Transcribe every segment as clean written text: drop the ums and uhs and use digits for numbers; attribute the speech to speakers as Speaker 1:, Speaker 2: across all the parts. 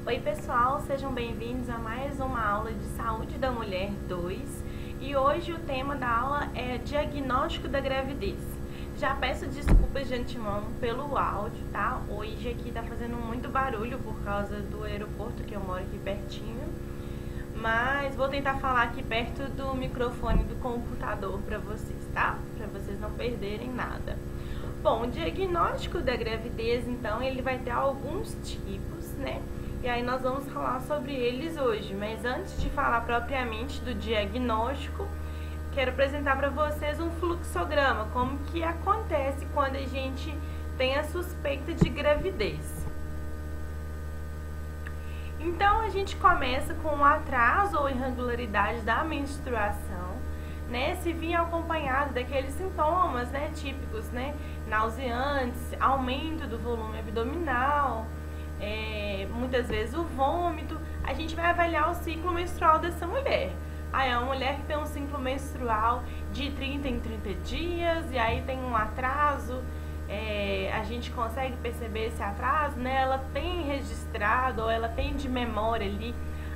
Speaker 1: Oi pessoal, sejam bem-vindos a mais uma aula de Saúde da Mulher 2 e hoje o tema da aula é diagnóstico da gravidez. Já peço desculpas de antemão pelo áudio, tá? Hoje aqui tá fazendo muito barulho por causa do aeroporto que eu moro aqui pertinho, mas vou tentar falar aqui perto do microfone do computador para vocês, tá? Para vocês não perderem nada. Bom, o diagnóstico da gravidez, então, ele vai ter alguns tipos, né? E aí nós vamos falar sobre eles hoje, mas antes de falar propriamente do diagnóstico, quero apresentar para vocês um fluxograma, como que acontece quando a gente tem a suspeita de gravidez. Então a gente começa com um atraso ou irregularidade da menstruação, né? Se vir acompanhado daqueles sintomas, né, típicos, né, nauseantes, aumento do volume abdominal, muitas vezes o vômito, a gente vai avaliar o ciclo menstrual dessa mulher. Aí é uma mulher que tem um ciclo menstrual de 30 em 30 dias e aí tem um atraso, a gente consegue perceber esse atraso, né? Ela tem registrado ou ela tem de memória ali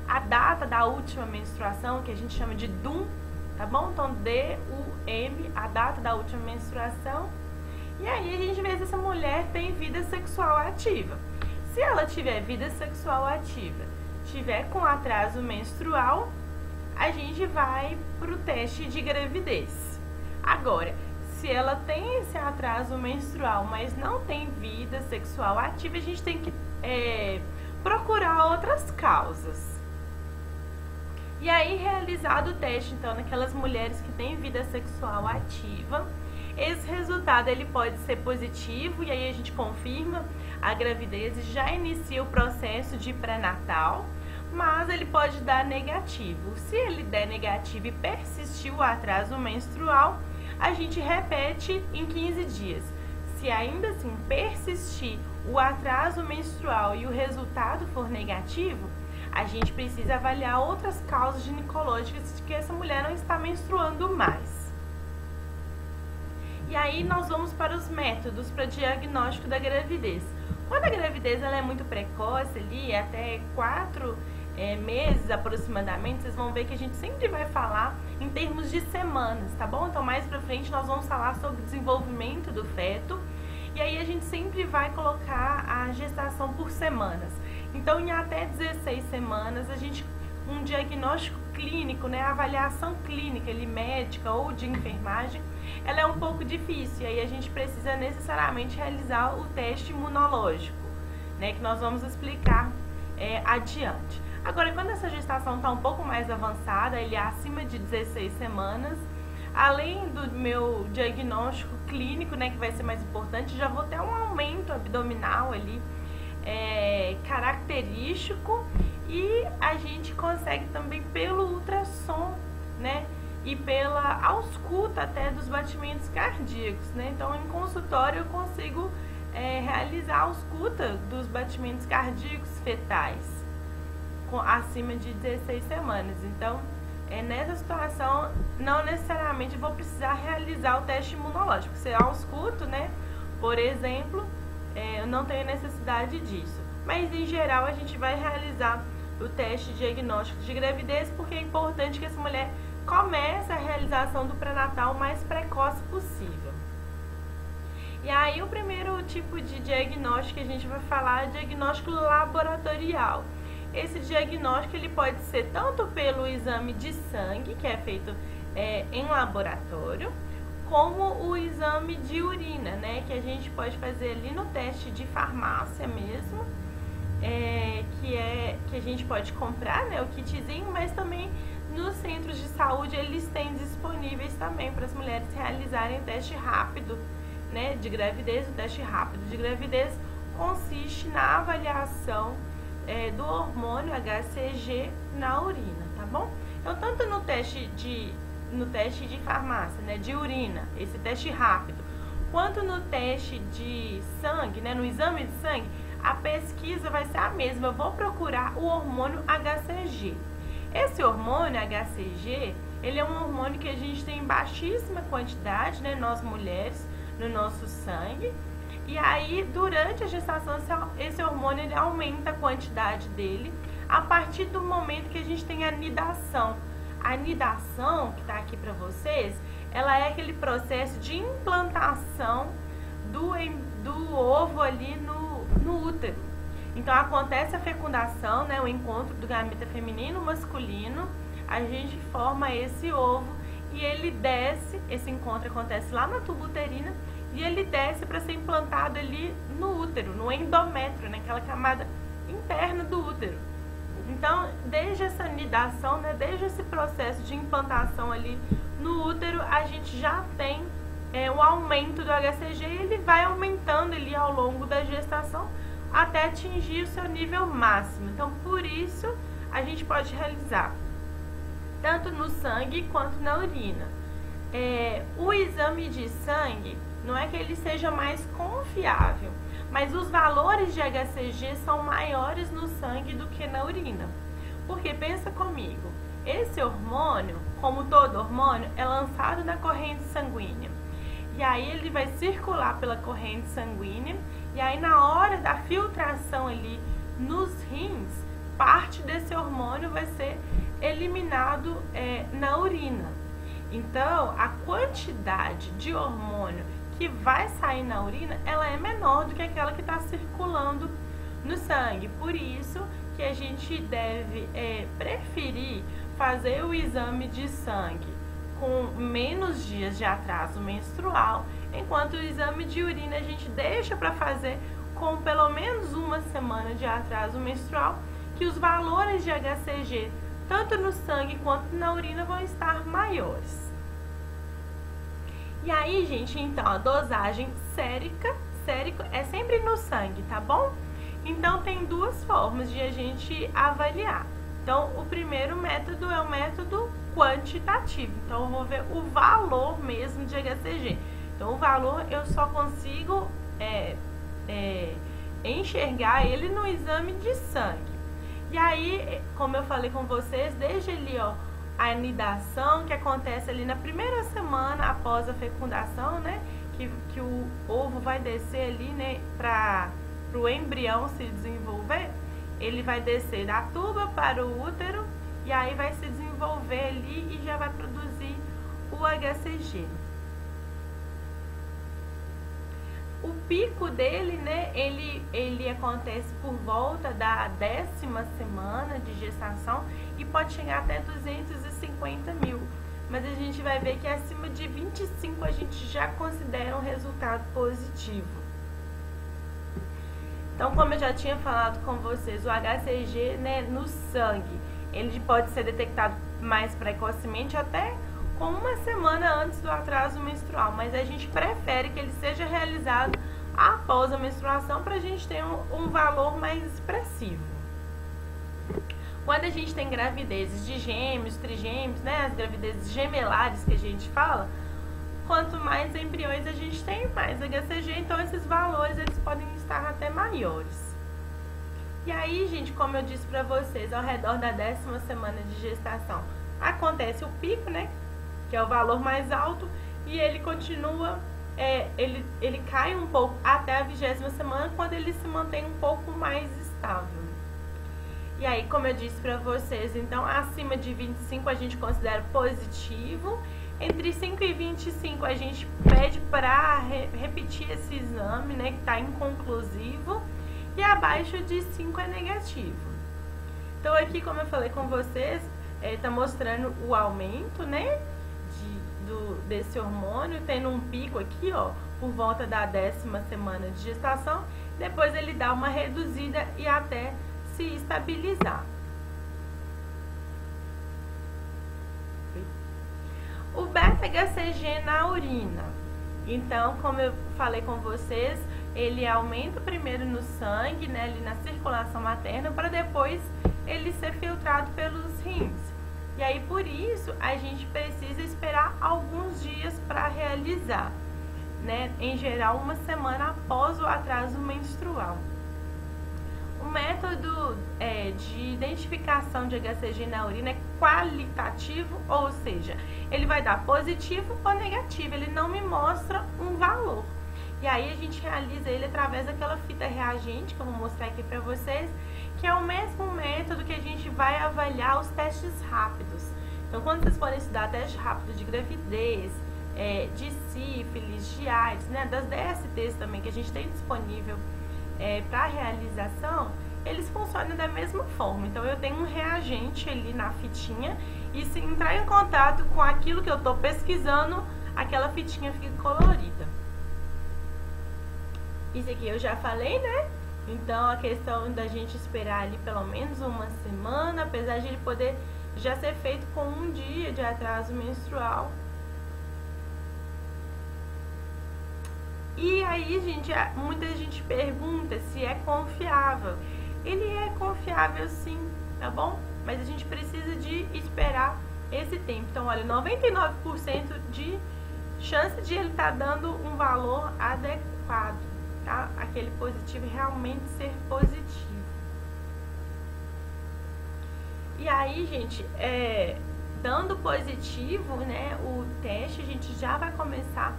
Speaker 1: a data da última menstruação, que a gente chama de DUM, tá bom? Então D-U-M, a data da última menstruação. E aí a gente vê se essa mulher tem vida sexual ativa. Se ela tiver vida sexual ativa, tiver com atraso menstrual, a gente vai pro teste de gravidez. Agora, se ela tem esse atraso menstrual, mas não tem vida sexual ativa, a gente tem que procurar outras causas. E aí, realizado o teste, então, naquelas mulheres que têm vida sexual ativa, esse resultado ele pode ser positivo e aí a gente confirma a gravidez e já inicia o processo de pré-natal, mas ele pode dar negativo. Se ele der negativo e persistir o atraso menstrual, a gente repete em 15 dias. Se ainda assim persistir o atraso menstrual e o resultado for negativo, a gente precisa avaliar outras causas ginecológicas de que essa mulher não está menstruando mais. E aí nós vamos para os métodos para diagnóstico da gravidez. Quando a gravidez ela é muito precoce, ali até 4 meses aproximadamente, vocês vão ver que a gente sempre vai falar em termos de semanas, tá bom? Então mais pra frente nós vamos falar sobre o desenvolvimento do feto e aí a gente sempre vai colocar a gestação por semanas. Então em até 16 semanas a gente, um diagnóstico clínico, né, a avaliação clínica ali, médica ou de enfermagem, ela é um pouco difícil e aí a gente precisa necessariamente realizar o teste imunológico, né, que nós vamos explicar adiante. Agora, quando essa gestação está um pouco mais avançada, ele é acima de 16 semanas, além do meu diagnóstico clínico, né, que vai ser mais importante, já vou ter um aumento abdominal ali, característico, e a gente consegue também pelo ultrassom, né, e pela ausculta até dos batimentos cardíacos, né? Então, em consultório eu consigo realizar a ausculta dos batimentos cardíacos fetais acima de 16 semanas. Então, nessa situação, não necessariamente vou precisar realizar o teste imunológico. Se eu ausculto, né, por exemplo, eu não tenho necessidade disso. Mas, em geral, a gente vai realizar o teste diagnóstico de gravidez porque é importante que essa mulher comece a realização do pré-natal o mais precoce possível. E aí, o primeiro tipo de diagnóstico que a gente vai falar é diagnóstico laboratorial. Esse diagnóstico ele pode ser tanto pelo exame de sangue, que é feito em laboratório, como o exame de urina, né, que a gente pode fazer ali no teste de farmácia mesmo, que a gente pode comprar, né, o kitzinho, mas também nos centros de saúde eles têm disponíveis também para as mulheres realizarem teste rápido, né, de gravidez. O teste rápido de gravidez consiste na avaliação do hormônio HCG na urina, tá bom? Então, tanto no teste de farmácia, né, de urina, esse teste rápido, quanto no teste de sangue, né, no exame de sangue, a pesquisa vai ser a mesma. Eu vou procurar o hormônio HCG. Esse hormônio HCG, ele é um hormônio que a gente tem em baixíssima quantidade, né, nós mulheres, no nosso sangue. E aí, durante a gestação, esse hormônio ele aumenta a quantidade dele a partir do momento que a gente tem a nidação. A nidação, que está aqui para vocês, ela é aquele processo de implantação do ovo ali no útero. Então, acontece a fecundação, né, o encontro do gameta feminino e masculino, a gente forma esse ovo e ele desce, esse encontro acontece lá na tuba uterina, e ele desce para ser implantado ali no útero, no endométrio, naquela camada interna do útero. Então, desde essa nidação, né, desde esse processo de implantação ali no útero, a gente já tem o aumento do HCG e ele vai aumentando ali ao longo da gestação até atingir o seu nível máximo. Então, por isso, a gente pode realizar tanto no sangue quanto na urina. O exame de sangue, não é que ele seja mais confiável, mas os valores de HCG são maiores no sangue do que na urina. Porque pensa comigo, esse hormônio, como todo hormônio, é lançado na corrente sanguínea. E aí ele vai circular pela corrente sanguínea, e aí na hora da filtração ali nos rins, parte desse hormônio vai ser eliminado na urina. Então, a quantidade de hormônio que vai sair na urina, ela é menor do que aquela que está circulando no sangue. Por isso que a gente deve preferir fazer o exame de sangue com menos dias de atraso menstrual, enquanto o exame de urina a gente deixa para fazer com pelo menos uma semana de atraso menstrual, que os valores de HCG, tanto no sangue quanto na urina, vão estar maiores. E aí, gente, então, a dosagem sérico é sempre no sangue, tá bom? Então, tem duas formas de a gente avaliar. Então, o primeiro método é o método quantitativo. Então, eu vou ver o valor mesmo de HCG. Então, o valor eu só consigo enxergar ele no exame de sangue. E aí, como eu falei com vocês, desde ali, ó, a anidação que acontece ali na primeira semana após a fecundação, né? Que o ovo vai descer ali, né? Para o embrião se desenvolver, ele vai descer da tuba para o útero e aí vai se desenvolver ali e já vai produzir o HCG. O pico dele, né, ele acontece por volta da 10ª semana de gestação e pode chegar até 250 mil. Mas a gente vai ver que acima de 25 a gente já considera um resultado positivo. Então, como eu já tinha falado com vocês, o HCG, né, no sangue, ele pode ser detectado mais precocemente, até com uma semana antes do atraso menstrual, mas a gente prefere que ele seja realizado após a menstruação para a gente ter um valor mais expressivo. Quando a gente tem gravidezes de gêmeos, trigêmeos, né, as gravidezes gemelares que a gente fala, quanto mais embriões a gente tem, mais HCG, então esses valores eles podem estar até maiores. E aí, gente, como eu disse para vocês, ao redor da 10ª semana de gestação, acontece o pico, né, que é o valor mais alto, e ele continua, ele cai um pouco até a 20ª semana, quando ele se mantém um pouco mais estável. E aí, como eu disse pra vocês, então, acima de 25 a gente considera positivo, entre 5 e 25 a gente pede para repetir esse exame, né, que tá inconclusivo, e abaixo de 5 é negativo. Então, aqui, como eu falei com vocês, tá mostrando o aumento, né, desse hormônio, tendo um pico aqui, ó, por volta da 10ª semana de gestação, depois ele dá uma reduzida e até se estabilizar. O beta-HCG na urina. Então, como eu falei com vocês, ele aumenta primeiro no sangue, né, ali na circulação materna, para depois ele ser filtrado pelos rins. E aí, por isso, a gente precisa esperar alguns dias para realizar, né? Em geral, uma semana após o atraso menstrual. O método de identificação de HCG na urina é qualitativo, ou seja, ele vai dar positivo ou negativo, ele não me mostra um valor. E aí a gente realiza ele através daquela fita reagente, que eu vou mostrar aqui pra vocês, que é o mesmo método que a gente vai avaliar os testes rápidos. Então, quando vocês forem estudar teste rápido de gravidez, de sífilis, de AIDS, né, das DSTs também, que a gente tem disponível para realização, eles funcionam da mesma forma. Então, eu tenho um reagente ali na fitinha e se entrar em contato com aquilo que eu estou pesquisando, aquela fitinha fica colorida. Isso aqui eu já falei, né? Então, a questão da gente esperar ali pelo menos uma semana, apesar de ele poder já ser feito com um dia de atraso menstrual. E aí, gente, muita gente pergunta se é confiável. Ele é confiável sim, tá bom? Mas a gente precisa de esperar esse tempo. Então, olha, 99% de chance de ele estar dando um valor adequado, tá? Aquele positivo realmente ser positivo. E aí, gente, dando positivo, né, o teste, a gente já vai começar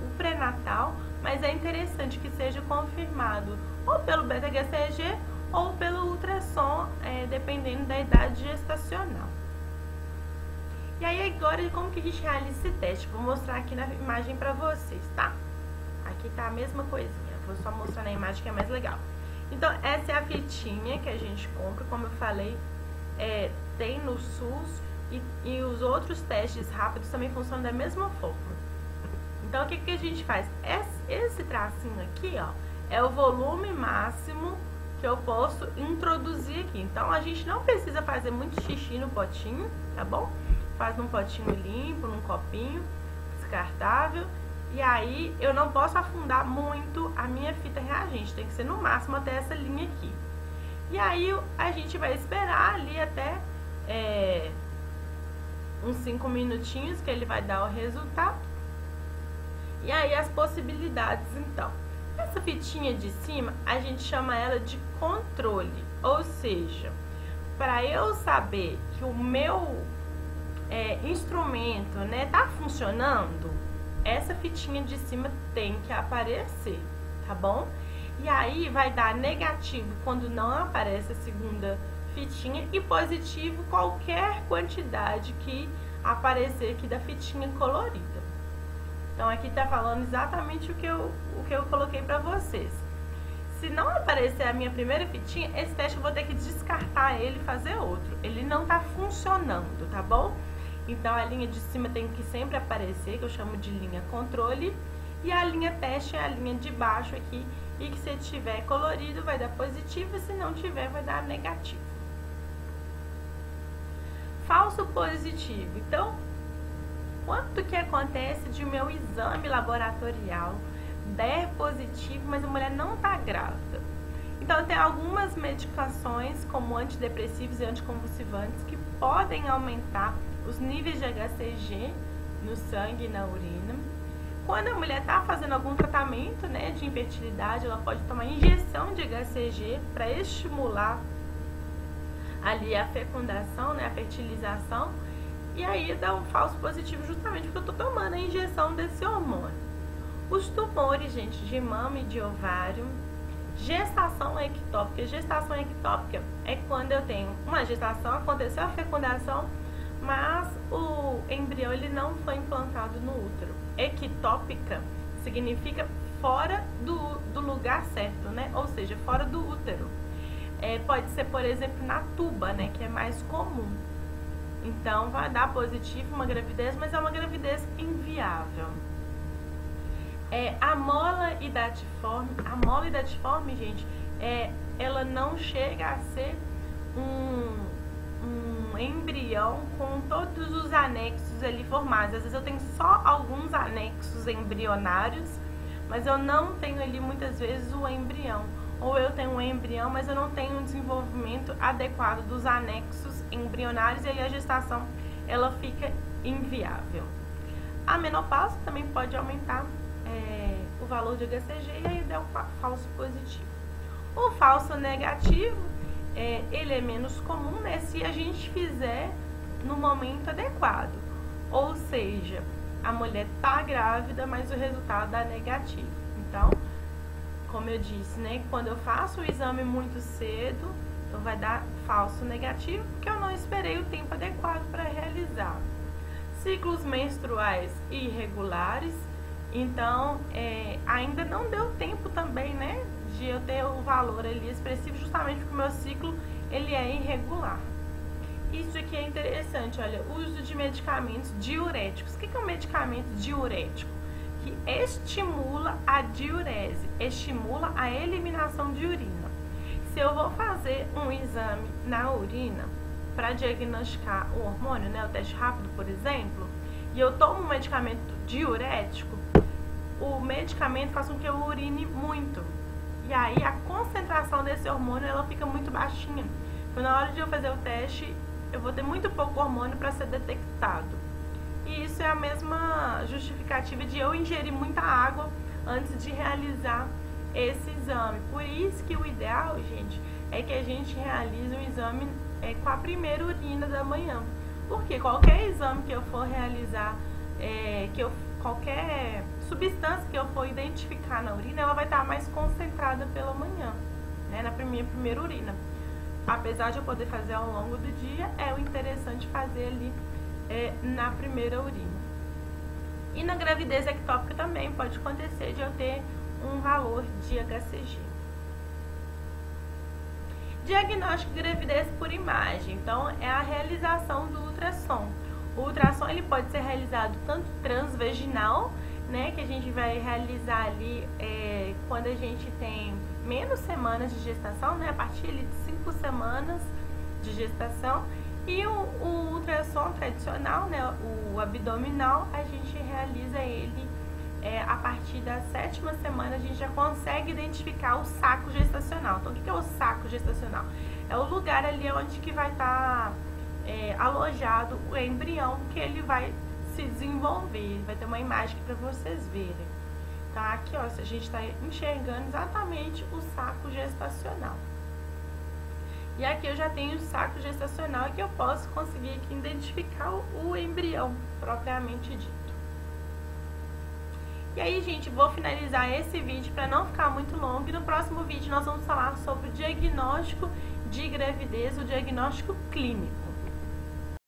Speaker 1: o pré-natal, mas é interessante que seja confirmado ou pelo beta-HCG ou pelo ultrassom, dependendo da idade gestacional. E aí agora, como que a gente realiza esse teste? Vou mostrar aqui na imagem pra vocês, tá? Aqui tá a mesma coisinha, vou só mostrar na imagem que é mais legal. Então, essa é a fitinha que a gente compra, como eu falei, tem no SUS e os outros testes rápidos também funcionam da mesma forma. Então, o que que a gente faz? Esse tracinho aqui, ó, é o volume máximo que eu posso introduzir aqui. Então, a gente não precisa fazer muito xixi no potinho, tá bom? Faz num potinho limpo, num copinho descartável. E aí, eu não posso afundar muito a minha fita reagente, tem que ser no máximo até essa linha aqui. E aí, a gente vai esperar ali até uns 5 minutinhos que ele vai dar o resultado. E aí, as possibilidades, então. Essa fitinha de cima, a gente chama ela de controle. Ou seja, para eu saber que o meu instrumento, né, tá funcionando, essa fitinha de cima tem que aparecer, tá bom? E aí vai dar negativo quando não aparece a segunda fitinha e positivo qualquer quantidade que aparecer aqui da fitinha colorida. Então aqui tá falando exatamente o que eu coloquei pra vocês. Se não aparecer a minha primeira fitinha, esse teste eu vou ter que descartar ele e fazer outro. Ele não tá funcionando, tá bom? Então, a linha de cima tem que sempre aparecer, que eu chamo de linha controle. E a linha teste é a linha de baixo aqui. E que se tiver colorido vai dar positivo, e se não tiver vai dar negativo. Falso positivo. Então, quanto que acontece de meu exame laboratorial der positivo, mas a mulher não tá grávida? Então, tem algumas medicações, como antidepressivos e anticonvulsivantes, que podem aumentar os níveis de HCG no sangue e na urina. Quando a mulher está fazendo algum tratamento, né, de infertilidade, ela pode tomar injeção de HCG para estimular ali a fecundação, né, a fertilização, e aí dá um falso positivo justamente porque eu estou tomando a injeção desse hormônio. Os tumores, gente, de mama e de ovário, gestação ectópica. Gestação ectópica é quando eu tenho uma gestação, aconteceu a fecundação, mas o embrião ele não foi implantado no útero. Ectópica significa fora do lugar certo, né? Ou seja, fora do útero. Pode ser, por exemplo, na tuba, né? Que é mais comum. Então, vai dar positivo uma gravidez, mas é uma gravidez inviável. A mola hidatiforme, gente, ela não chega a ser um embrião com todos os anexos ali formados. Às vezes eu tenho só alguns anexos embrionários, mas eu não tenho ali muitas vezes o embrião. Ou eu tenho um embrião, mas eu não tenho um desenvolvimento adequado dos anexos embrionários e aí a gestação ela fica inviável. A menopausa também pode aumentar o valor de HCG e aí dá um falso positivo. O falso negativo, ele é menos comum, né, se a gente fizer no momento adequado. Ou seja, a mulher tá grávida, mas o resultado dá negativo. Então, como eu disse, né, quando eu faço o exame muito cedo, então vai dar falso negativo, porque eu não esperei o tempo adequado para realizar. Ciclos menstruais irregulares, então ainda não deu tempo também, né, de eu ter o valor ali expressivo, justamente porque o meu ciclo ele é irregular. Isso aqui é interessante, olha, uso de medicamentos diuréticos. O que é um medicamento diurético? Que estimula a diurese, estimula a eliminação de urina. Se eu vou fazer um exame na urina para diagnosticar o hormônio, né, o teste rápido, por exemplo, e eu tomo um medicamento diurético, o medicamento faz com que eu urine muito. E aí a concentração desse hormônio ela fica muito baixinha. Então, na hora de eu fazer o teste, eu vou ter muito pouco hormônio para ser detectado. E isso é a mesma justificativa de eu ingerir muita água antes de realizar esse exame. Por isso que o ideal, gente, é que a gente realize um exame com a primeira urina da manhã. Porque qualquer exame que eu for realizar, qualquer substância que eu for identificar na urina, ela vai estar mais concentrada pela manhã, né, na primeira urina. Apesar de eu poder fazer ao longo do dia, é o interessante fazer ali na primeira urina. E na gravidez ectópica também pode acontecer de eu ter um valor de HCG. Diagnóstico de gravidez por imagem, então é a realização do ultrassom. O ultrassom ele pode ser realizado tanto transvaginal, né, que a gente vai realizar ali quando a gente tem menos semanas de gestação, né, a partir ali de 5 semanas de gestação, e o ultrassom tradicional, né, o abdominal, a gente realiza ele a partir da 7ª semana. A gente já consegue identificar o saco gestacional. Então, o que é o saco gestacional? É o lugar ali onde que vai estar alojado o embrião, que ele vai se desenvolver. Vai ter uma imagem aqui para vocês verem. Então, aqui, ó, a gente está enxergando exatamente o saco gestacional. E aqui eu já tenho o saco gestacional que eu posso conseguir aqui identificar o embrião propriamente dito. E aí, gente, vou finalizar esse vídeo para não ficar muito longo. E no próximo vídeo nós vamos falar sobre o diagnóstico de gravidez, o diagnóstico clínico.